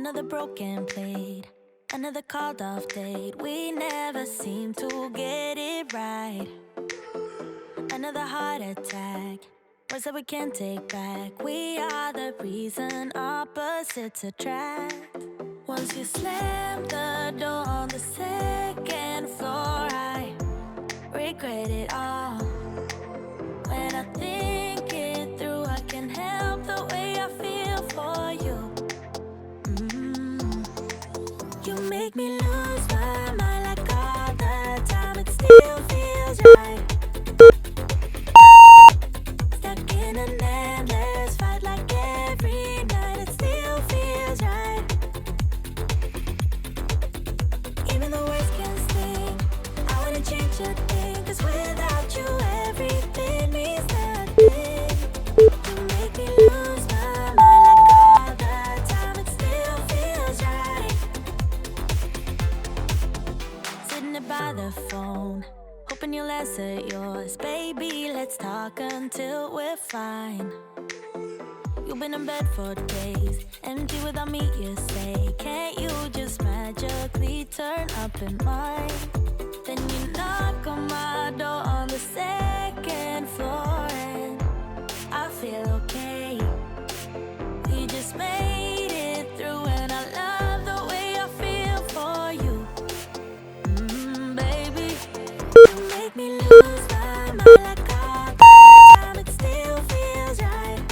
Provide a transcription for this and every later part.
Another broken plate, another called off date. We never seem to get it right. Another heart attack, words that we can't take back. We are the reason opposites attract. Once you slam the door on the second floor, I regret it all. When I think it through, I can't help the way I feel for you. You make me lose my mind like all the time. It still feels right. Stuck in an endless fight like every night. It still feels right. Even the words can sting. I wouldn't change a thing, 'cause without you everything means nothing. You make me lose my mind like all the time. It still feels right. Sitting there by the phone, hoping you'll answer yours. Baby, let's talk until we're fine. You've been in bed for days, empty without me, you say. Can't you just magically turn up in mine? Then you knock on my door on the second floor, and I feel okay. We just made it through, and I love the way I feel for you. Baby, you make me lose my mind like all the time. It still feels right.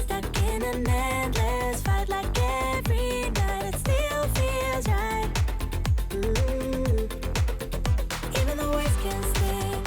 Stuck in an endless fight like every night. It still feels right. Even the words can sting.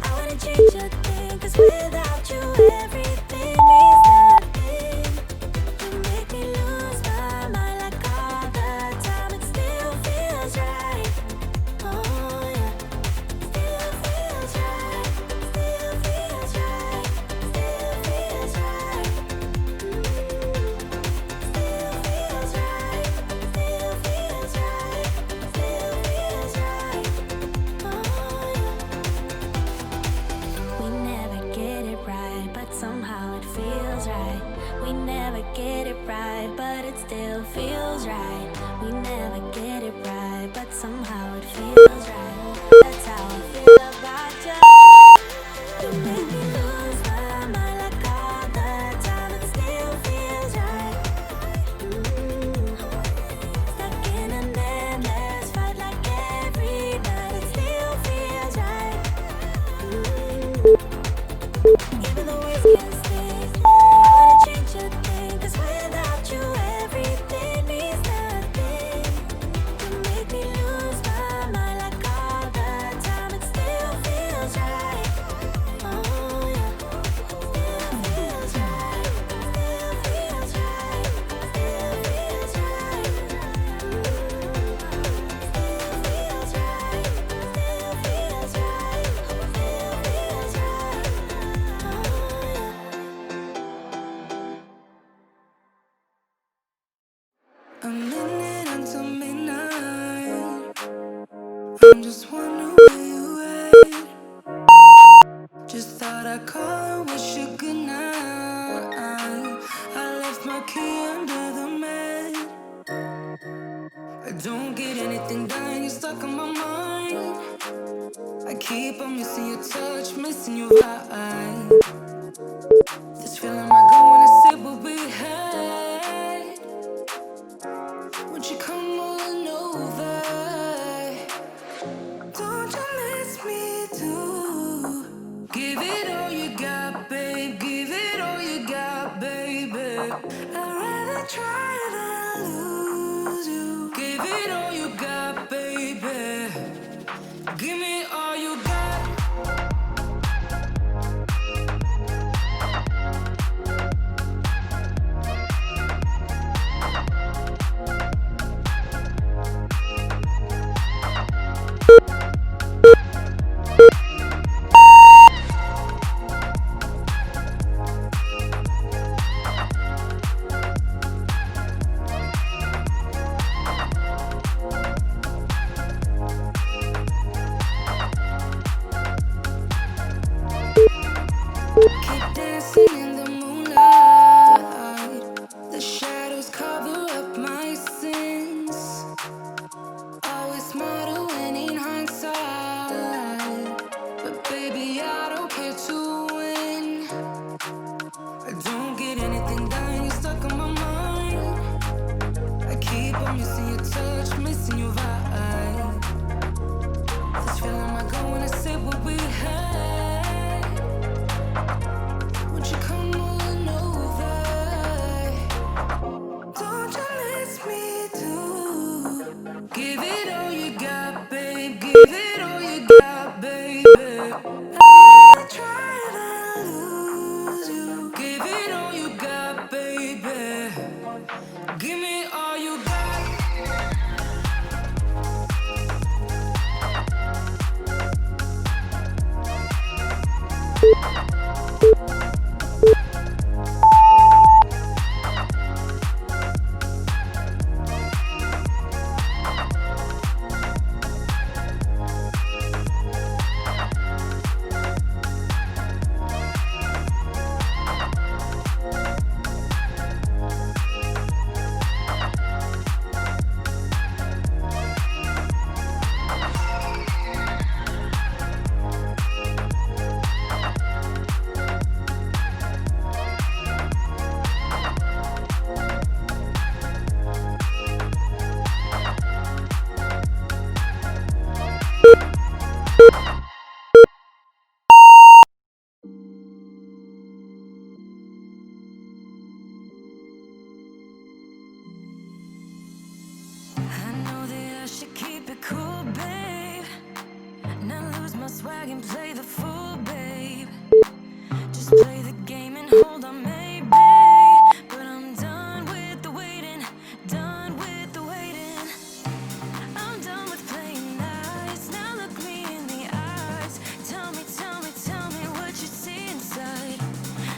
I wouldn't change a thing, 'cause without you everything means nothing. You make me lose my mind like all the time. It still feels right. Oh yeah. Still feels right. Still feels right. Still feels right. Still feels right. Still feels right. Still feels right. Oh yeah. We never get it right, but somehow it feels right. We never get it right, but it still feels right. We never get it right, but somehow it feels right. That's how I feel about you. You make me lose my mind like all the time. It still feels right. Stuck in an endless fight like every night. It still feels right. Even the words can sting. I wouldn't change a thing, 'cause without you everything means nothing. You make me lose my mind like all the time. It still feels right. Oh yeah. Still feels right. Still feels right. Still feels right. Still feels right. Still feels right. Still feels right. Oh yeah. A minute until midnight. I'm just wondering where you at. Just thought I'd call and wish you good night. I left my key under the mat. I don't get anything done, you're stuck on my mind. I keep on missing your touch, missing your vibe. This feeling might go when I say what we had. Won't you come on over? Don't you miss me too? Give it all you got, babe. Give it all you got, baby. I'd rather try than lose you. Give it all you got, baby. Give me all you got. forget what we had. Won't you come on over? Don't you miss me too? Give it all you got, babe. Give it all you got, baby. I try to lose you. Give it all you got, baby. Give me all you got. I know that I should keep it cool, babe. Not lose my swag and play the fool, babe. Just play the game and hold on, maybe. But I'm done with the waiting, done with the waiting. I'm done with playing nice. Now look me in the eyes. Tell me, tell me, tell me what you see inside.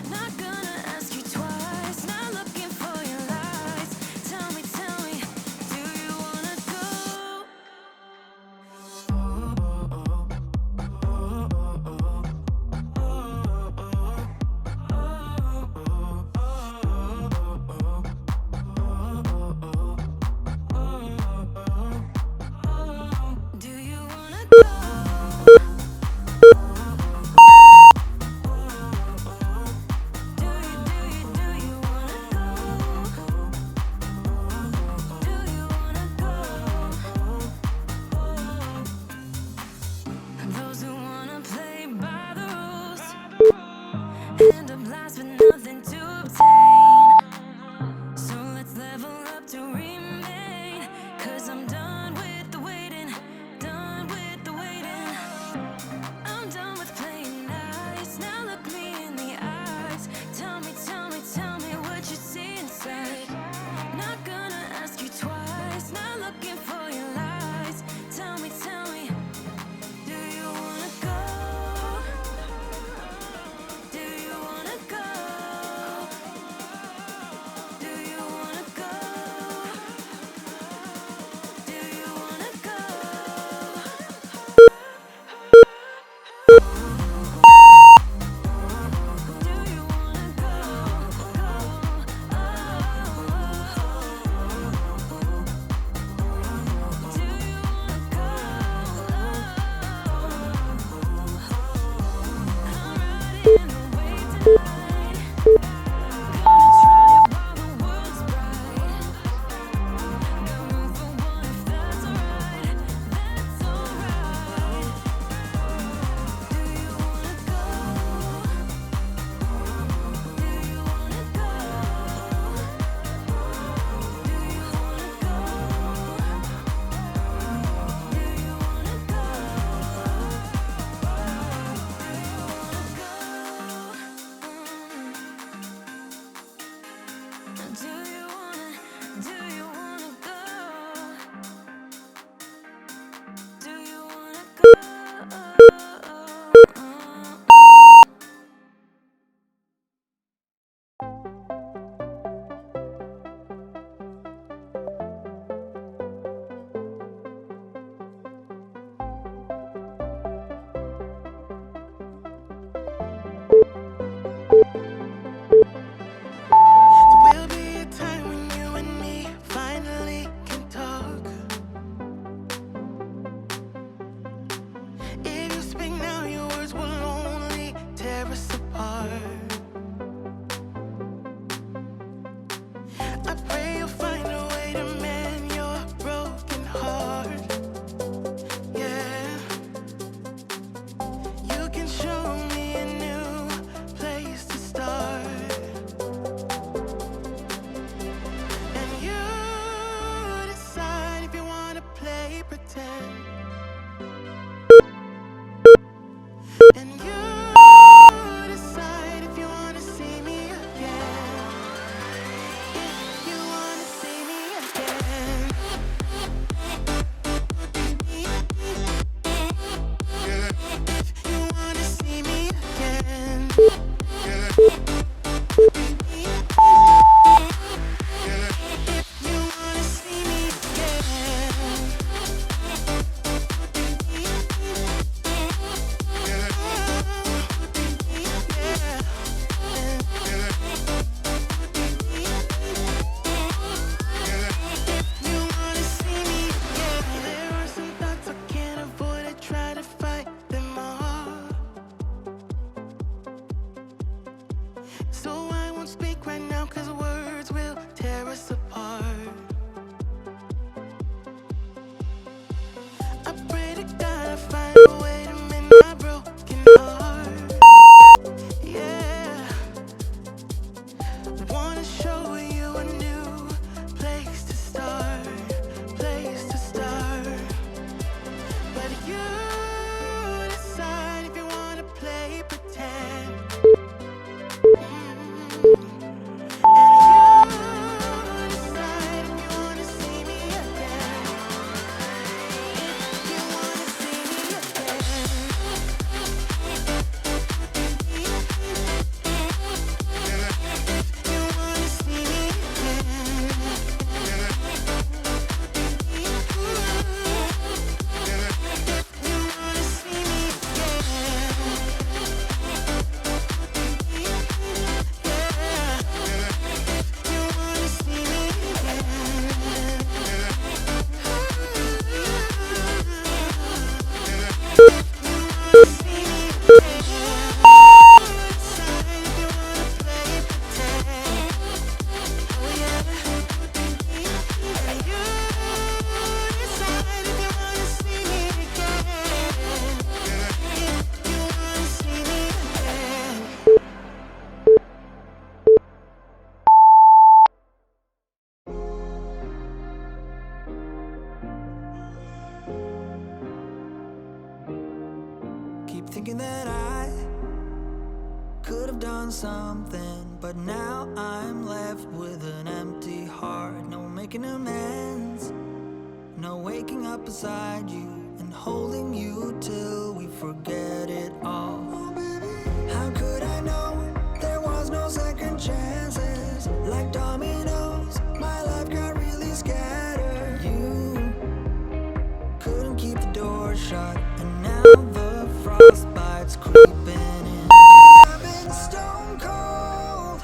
Not gonna ask you twice. Not looking for your lies. Tell me, do you wanna go? keep thinking that I could have done something, but now I'm left with an empty heart. No making amends, no waking up beside you and holding you till we forget it all. How could I know there was no second chances? Like dominoes, my life got really scattered. You couldn't keep the door shut, and now the frostbite's creeping in. I've been stone cold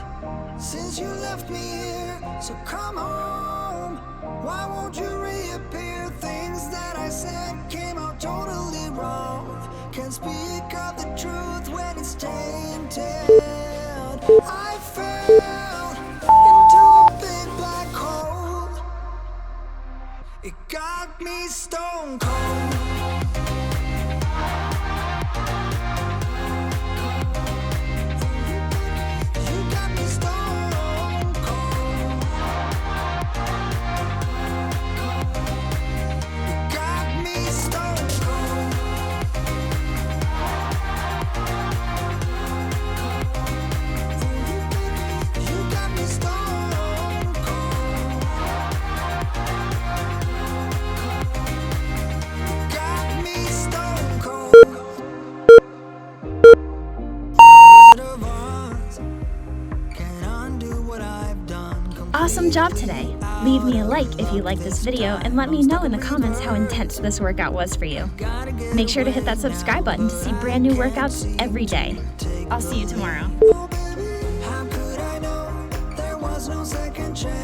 since you left me here, so come home. Why won't you reappear? Things that I said came out totally wrong. Can't speak of the truth when it's tainted. I fell into a big black hole. It got me stone cold. You got me stone cold. You got me stone cold. You got me stone cold. Got me stone cold. Wizard of Oz can't undo what I've done. Awesome job today! Leave me a like if you liked this video and let me know in the comments how intense this workout was for you. Make sure to hit that subscribe button to see brand new workouts every day. I'll see you tomorrow. How could I know there was no second chance?